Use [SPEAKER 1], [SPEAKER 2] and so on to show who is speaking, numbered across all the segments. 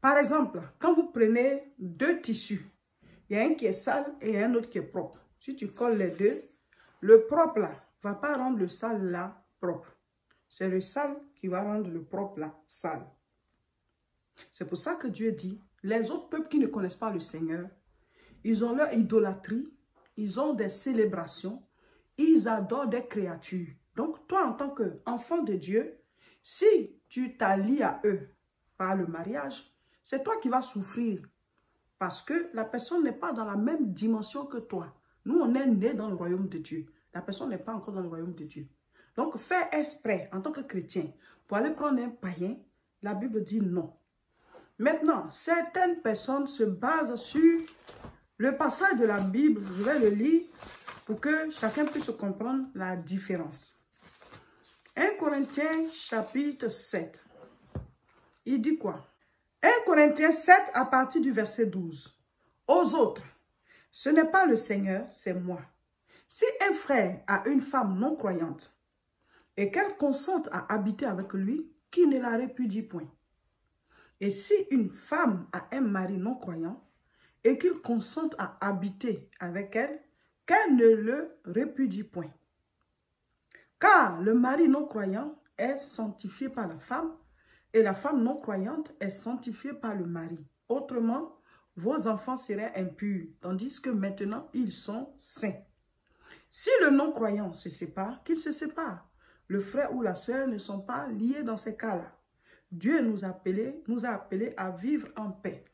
[SPEAKER 1] Par exemple, quand vous prenez deux tissus, il y a un qui est sale et il y a un autre qui est propre. Si tu colles les deux, le propre là ne va pas rendre le sale là propre. C'est le sale qui va rendre le propre là sale. C'est pour ça que Dieu dit, les autres peuples qui ne connaissent pas le Seigneur, ils ont leur idolâtrie, ils ont des célébrations, ils adorent des créatures. Donc toi en tant qu'enfant de Dieu, si tu t'allies à eux par le mariage, c'est toi qui vas souffrir. Parce que la personne n'est pas dans la même dimension que toi. Nous, on est nés dans le royaume de Dieu. La personne n'est pas encore dans le royaume de Dieu. Donc, faire exprès en tant que chrétien pour aller prendre un païen, la Bible dit non. Maintenant, certaines personnes se basent sur le passage de la Bible. Je vais le lire pour que chacun puisse comprendre la différence. 1 Corinthiens chapitre 7. Il dit quoi? 1 Corinthiens 7 à partir du verset 12. Aux autres, ce n'est pas le Seigneur, c'est moi. Si un frère a une femme non croyante et qu'elle consente à habiter avec lui, qui ne la répudie point. Et si une femme a un mari non croyant et qu'il consente à habiter avec elle, qu'elle ne le répudie point. Car le mari non croyant est sanctifié par la femme et la femme non croyante est sanctifiée par le mari. Autrement, vos enfants seraient impurs, tandis que maintenant, ils sont saints. Si le non-croyant se sépare, qu'il se sépare. Le frère ou la sœur ne sont pas liés dans ces cas-là. Dieu nous a appelés à vivre en paix.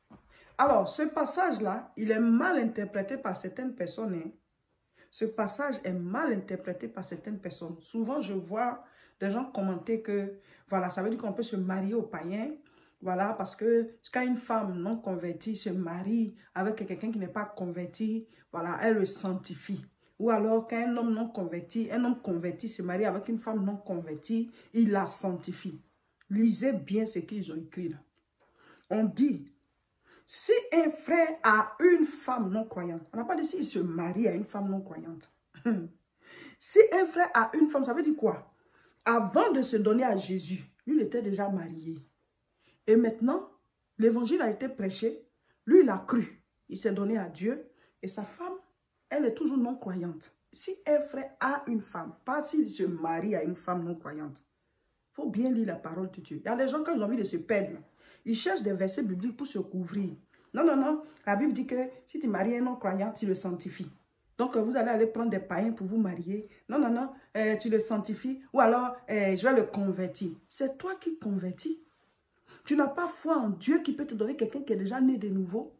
[SPEAKER 1] Alors, ce passage-là, il est mal interprété par certaines personnes. Hein. Ce passage est mal interprété par certaines personnes. Souvent, je vois des gens commenter que, voilà, ça veut dire qu'on peut se marier au païen. Voilà, parce que quand une femme non convertie se marie avec quelqu'un qui n'est pas converti, voilà, elle le sanctifie. Ou alors, quand un homme non converti, un homme converti se marie avec une femme non convertie, il la sanctifie. Lisez bien ce qu'ils ont écrit là. On dit, si un frère a une femme non croyante, on n'a pas dit s'il se marie à une femme non croyante. Si un frère a une femme, ça veut dire quoi? Avant de se donner à Jésus, lui, il était déjà marié. Et maintenant, l'évangile a été prêché. Lui, il a cru. Il s'est donné à Dieu. Et sa femme, elle est toujours non croyante. Si un frère a une femme, pas s'il se marie à une femme non croyante, il faut bien lire la parole de Dieu. Il y a des gens, quand ils ont envie de se perdre, ils cherchent des versets bibliques pour se couvrir. Non, non, non. La Bible dit que si tu maries un non-croyant, tu le sanctifies. Donc, vous allez aller prendre des païens pour vous marier. Non, non, non. Tu le sanctifies. Ou alors, je vais le convertir. C'est toi qui convertis. Tu n'as pas foi en Dieu qui peut te donner quelqu'un qui est déjà né de nouveau.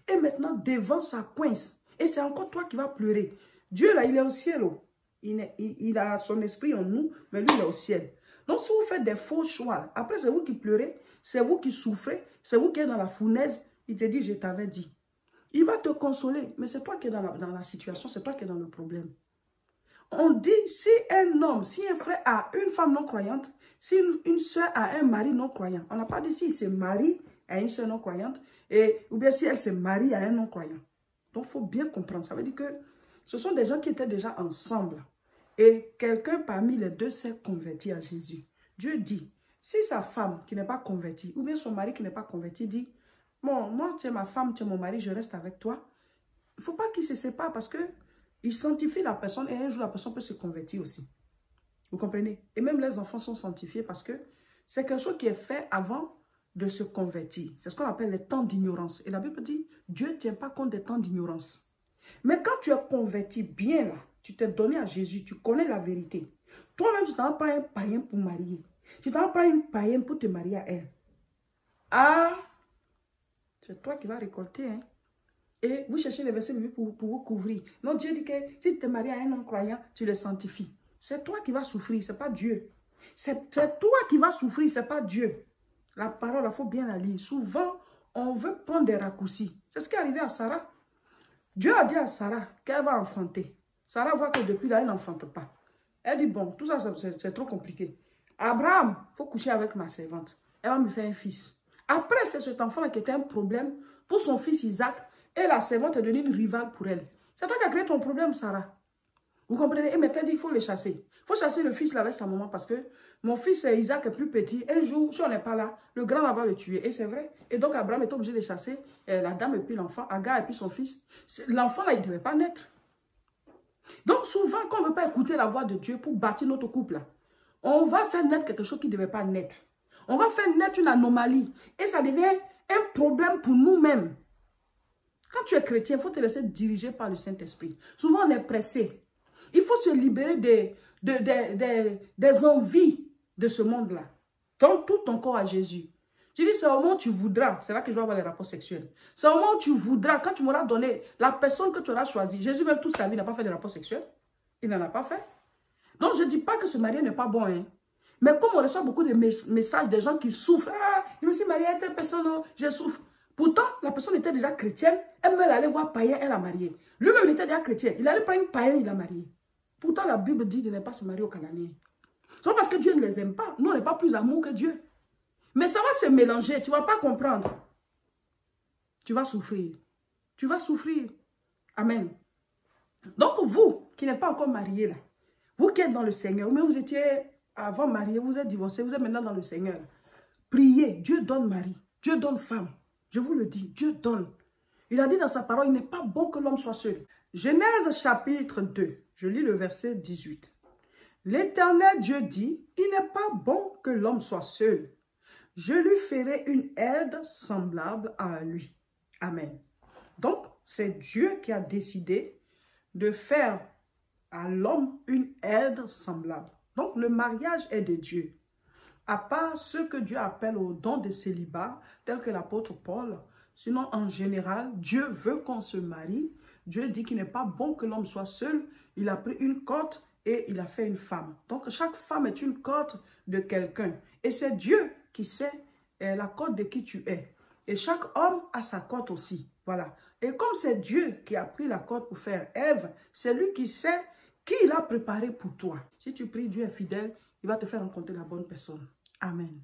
[SPEAKER 1] Et maintenant, devant sa coince. Et c'est encore toi qui vas pleurer. Dieu, là, il est au ciel. Oh. Il a son esprit en nous, mais lui, il est au ciel. Donc, si vous faites des faux choix, après, c'est vous qui pleurez, c'est vous qui souffrez, c'est vous qui êtes dans la fournaise. Il te dit, je t'avais dit. Il va te consoler, mais c'est toi qui es dans la situation, c'est toi qui es dans le problème. On dit, si un homme, si un frère a une femme non croyante, si une soeur a un mari non croyant, on n'a pas dit s'il se marie à une soeur non croyante, ou bien si elle se marie à un non croyant. Donc, il faut bien comprendre. Ça veut dire que ce sont des gens qui étaient déjà ensemble. Et quelqu'un parmi les deux s'est converti à Jésus. Dieu dit, si sa femme qui n'est pas convertie, ou bien son mari qui n'est pas converti dit, bon, moi, tu es ma femme, tu es mon mari, je reste avec toi. Il ne faut pas qu'ils se séparent parce que il sanctifie la personne et un jour la personne peut se convertir aussi. Vous comprenez? Et même les enfants sont sanctifiés parce que c'est quelque chose qui est fait avant de se convertir. C'est ce qu'on appelle les temps d'ignorance. Et la Bible dit, Dieu ne tient pas compte des temps d'ignorance. Mais quand tu es converti bien là, tu t'es donné à Jésus, tu connais la vérité. Toi-même, tu t'en prends un païen pour marier. Tu t'en prends une païenne pour te marier à elle. Ah, c'est toi qui vas récolter, hein. Et vous cherchez les versets bibliques pour vous couvrir. Non, Dieu dit que si tu te maries à un homme croyant, tu le sanctifies. C'est toi qui vas souffrir, ce n'est pas Dieu. C'est toi qui vas souffrir, ce n'est pas Dieu. La parole, il faut bien la lire. Souvent, on veut prendre des raccourcis. C'est ce qui est arrivé à Sarah. Dieu a dit à Sarah qu'elle va enfanter. Sarah voit que depuis là, elle n'enfante pas. Elle dit, bon, tout ça, c'est trop compliqué. Abraham, il faut coucher avec ma servante. Elle va me faire un fils. Après, c'est cet enfant qui était un problème pour son fils Isaac. Et la servante est devenue une rivale pour elle. C'est toi qui as créé ton problème, Sarah. Vous comprenez? Et maintenant, il faut le chasser. Il faut chasser le fils là avec sa maman parce que mon fils Isaac est plus petit. Un jour, si on n'est pas là, le grand va le tuer. Et c'est vrai. Et donc Abraham est obligé de chasser la dame et puis l'enfant, Agar et puis son fils. L'enfant là, il ne devait pas naître. Donc souvent, quand on ne veut pas écouter la voix de Dieu pour bâtir notre couple, là, on va faire naître quelque chose qui ne devait pas naître. On va faire naître une anomalie. Et ça devient un problème pour nous-mêmes. Quand tu es chrétien, il faut te laisser diriger par le Saint-Esprit. Souvent, on est pressé. Il faut se libérer des envies de ce monde-là. Donne tout ton corps à Jésus. Je dis, c'est au moment où tu voudras. C'est là que je vais avoir les rapports sexuels. C'est au moment où tu voudras, quand tu m'auras donné la personne que tu auras choisie. Jésus, même toute sa vie, n'a pas fait de rapports sexuels. Il n'en a pas fait. Donc, je ne dis pas que se marier n'est pas bon. Hein. Mais comme on reçoit beaucoup de messages des gens qui souffrent. Ah, je me suis mariée à telle personne, je souffre. Pourtant, la personne était déjà chrétienne. Elle allait voir païen, elle a marié. Lui-même, il était déjà chrétien. Il allait prendre une païenne, il a marié. Pourtant, la Bible dit de ne pas se marier aux Cananéens. C'est pas parce que Dieu ne les aime pas. Nous, on n'est pas plus amour que Dieu. Mais ça va se mélanger. Tu ne vas pas comprendre. Tu vas souffrir. Tu vas souffrir. Amen. Donc, vous qui n'êtes pas encore marié, là, vous qui êtes dans le Seigneur, mais vous étiez avant marié, vous êtes divorcé, vous êtes maintenant dans le Seigneur. Priez. Dieu donne mari. Dieu donne femme. Je vous le dis, Dieu donne. Il a dit dans sa parole, il n'est pas bon que l'homme soit seul. Genèse chapitre 2, je lis le verset 18. L'Éternel Dieu dit, il n'est pas bon que l'homme soit seul. Je lui ferai une aide semblable à lui. Amen. Donc, c'est Dieu qui a décidé de faire à l'homme une aide semblable. Donc, le mariage est de Dieu. À part ceux que Dieu appelle au don de célibat, tel que l'apôtre Paul. Sinon, en général, Dieu veut qu'on se marie. Dieu dit qu'il n'est pas bon que l'homme soit seul. Il a pris une cote et il a fait une femme. Donc, chaque femme est une cote de quelqu'un. Et c'est Dieu qui sait la cote de qui tu es. Et chaque homme a sa cote aussi. Voilà. Et comme c'est Dieu qui a pris la cote pour faire Ève, c'est lui qui sait qui il a préparé pour toi. Si tu pries, Dieu est fidèle, il va te faire rencontrer la bonne personne. Amen.